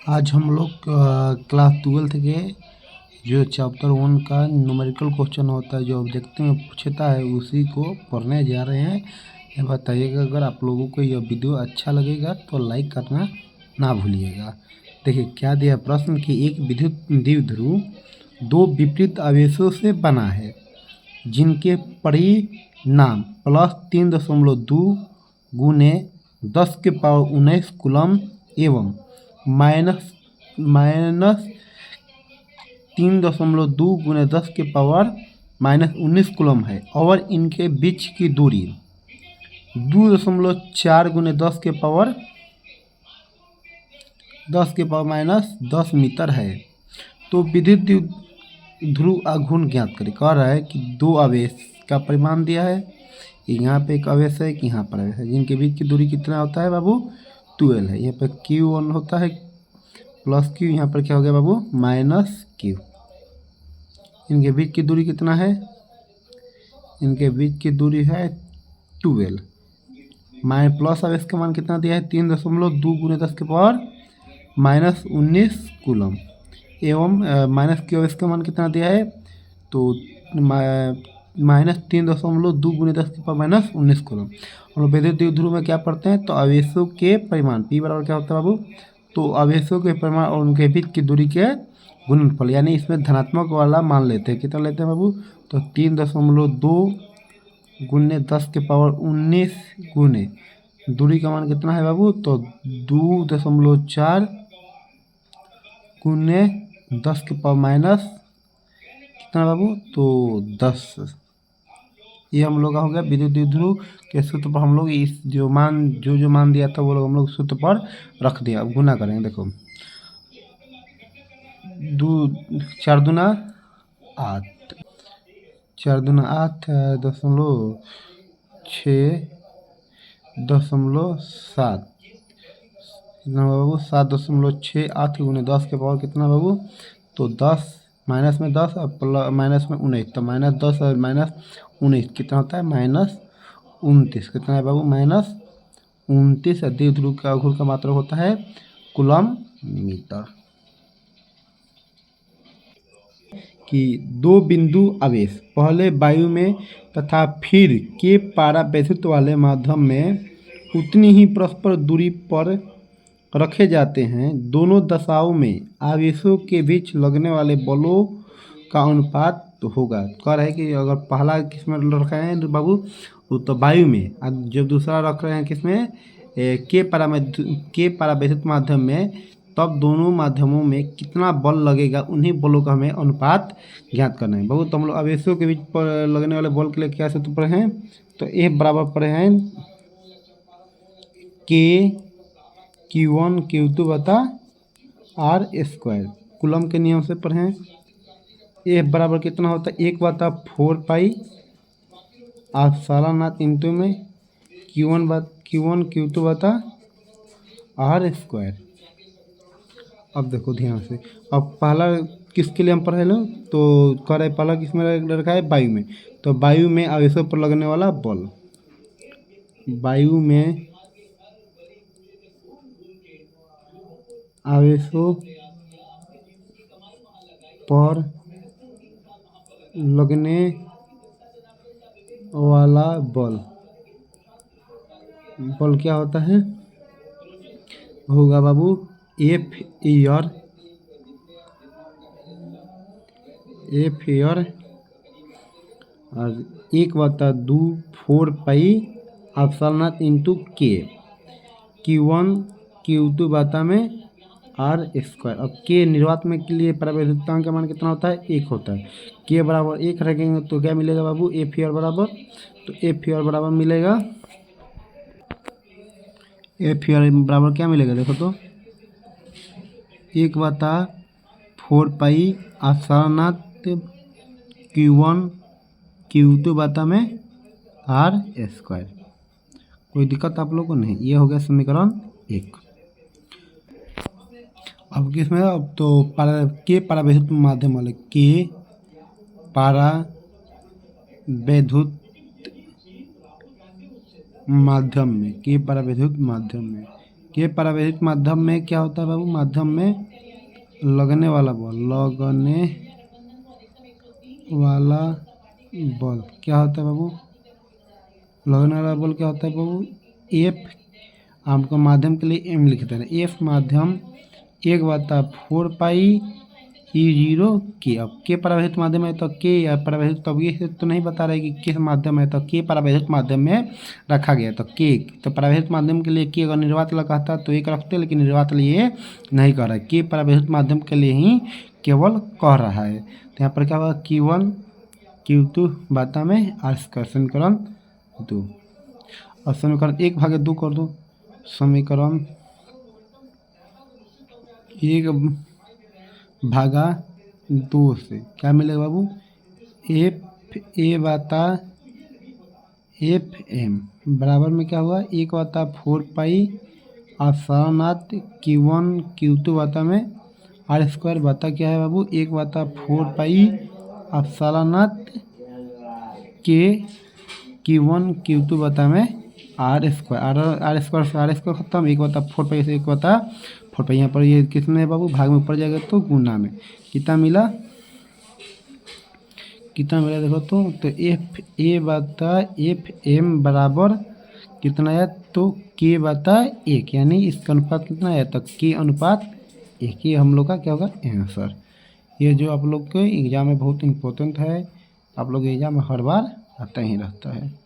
आज हम लोग क्लास 12th के जो चैप्टर 1 का न्यूमेरिकल क्वेश्चन होता है जो ऑब्जेक्टिव में पूछता है उसी को पढ़ने जा रहे हैं। ये बताइएगा, अगर आप लोगों को यह वीडियो अच्छा लगेगा तो लाइक करना ना भूलिएगा। देखिए क्या दिया प्रश्न कि एक विद्युत द्विध्रुव दो विपरीत आवेशों से बना है जिनके परिणाम +3.2 गुने 10⁻19 कूलम एवं माइनस 3.2 गुने 10⁻19 कूलम है और इनके बीच की दूरी 2.4 गुने 10⁻10 मीटर है। तो विद्युत ध्रुव आघूर्ण ज्ञात करें। कह रहा है कि दो आवेश का परिमाण दिया है, यहाँ पे एक आवेश है, कि यहाँ पर आवेश है, जिनके बीच की दूरी कितना होता है बाबू 12 है। यहाँ पर Q1 होता है प्लस Q, यहाँ पर क्या हो गया बाबू -Q। इनके बीच की दूरी कितना है, इनके बीच की दूरी है 12। प्लस आवेश का मान कितना दिया है 3.2 गुने 10⁻19 कूलम एवं -Q आवेश का मान कितना दिया है तो -3.2 गुने 10⁻19 कूलम। और विद्युत ध्रुव में क्या पढ़ते हैं तो आवेशों के परिमाण P बराबर क्या होता है बाबू, तो आवेशों के परिमाण और उनके बीच की दूरी के गुणनफल, यानी इसमें धनात्मक वाला मान लेते हैं। कितना लेते हैं बाबू तो 3.2 गुने 10⁻19 गुने दूरी का मान कितना है बाबू तो 2.4 गुने 10⁻- कितना बाबू तो 10। ये हम लोग का हो गया विद्युत द्विध्रुव के सूत्र पर हम लोग इस जो मान दिया था वो लोग हम लोग सूत्र पर रख दिया। अब गुना करेंगे, देखो 4 दूना 8, 4 दूना 8 .6.7 कितना बाबू 7.68 गुने 10 के पावर कितना बाबू तो 10, माइनस में 10 और माइनस में 19, तो -10 और -19 कितना होता है -29। कितना है बाबू -29। द्विध्रुव का आघूर्ण का मात्रक होता है कूलम मीटर। कि दो बिंदु आवेश पहले वायु में तथा फिर के परावैद्युत वाले माध्यम में उतनी ही परस्पर दूरी पर रखे जाते हैं। दोनों दशाओं में आवेशों के बीच लगने वाले बलों का अनुपात होगा। कह रहा है कि अगर पहला किस में रखा है तो बाबू तो वायु में, जब दूसरा रख रहे हैं किसमें के परावैद्युत माध्यम में, तब दोनों माध्यमों में कितना बल लगेगा उन्हीं बलों का हमें अनुपात ज्ञात करना है। बहुत हम लोग आवेशों के बीच पर लगने वाले बल के लिए क्या सूत्र पढ़े हैं तो F बराबर पढ़े हैं Q1 Q2 बटा R²। कूलम के नियम से पढ़े हैं। F बराबर कितना होता है 1/4 पाई एप्सिलॉन इंटू में Q1 Q2 बटा R²। अब देखो ध्यान से, अब पहला किसके लिए हम पढ़े लो तो कह रहे पहला किस में रखा है वायु में, तो वायु में आवेशों पर लगने वाला बल, वायु में आवेशों पर लगने वाला बल क्या होता है होगा बाबू F एयर और 1/4 pi epsilon into K Q1 Q2 बटा में R²। अब K निर्वात में के लिए परावैद्युतांक का मान कितना होता है 1 होता है। K बराबर 1 रखेंगे तो क्या मिलेगा बाबू F एयर बराबर, तो F एयर बराबर मिलेगा, F एयर बराबर क्या मिलेगा देखो तो 1/4 पाई एप्सिलॉन Q1 Q2 बटा में R²। कोई दिक्कत आप लोगों को नहीं। ये हो गया समीकरण 1। अब किसमें, अब तो के परावैद्युत माध्यम वाले के परावैद्युत माध्यम में के परावैद्युत माध्यम में क्या होता है बाबू, माध्यम में लगने वाला बल, लगने वाला बल क्या होता है बाबू, लगने वाला बल क्या होता है बाबू, एफ, आपको माध्यम के लिए एम लिखते हैं, एफ माध्यम 1/4 पाई E0 के। अब के परावैद्युत माध्यम है तो के परावैद्युत, तब ये तो नहीं बता रहे कि किस माध्यम है, तो के परावैद्युत माध्यम में रखा गया तो के, तो परावैद्युत माध्यम के लिए के अगर निर्वात कहता तो एक रखते, लेकिन निर्वात ये नहीं कह रहा है, के परावैद्युत माध्यम के लिए ही केवल कह रहा है। तो यहाँ पर क्या होगा, Q1 Q2 बाता में R² समीकरण 2। और समीकरण 1/2 कर दो, समीकरण 1/2 से क्या मिलेगा बाबू, FA/FM बराबर में क्या हुआ, 1/4 पाई आसानात Q1 Q2 बाता में R² बाता क्या है बाबू, 1/4 पाई आसानात के Q1 Q2 बाता में R² से R² खत्म, 1/4 पाई से 1/4 पाई। यहाँ पर ये किसमें है बाबू, भाग में ऊपर जाएगा तो गुना में, कितना मिला देखो तो FA/FM बराबर कितना है, तो K/1, यानी इसका अनुपात कितना है, तो K/1। ये हम लोग का क्या होगा आंसर। ये जो आप लोग के एग्जाम में बहुत इम्पोर्टेंट है, आप लोग एग्जाम में हर बार आता ही रहता है।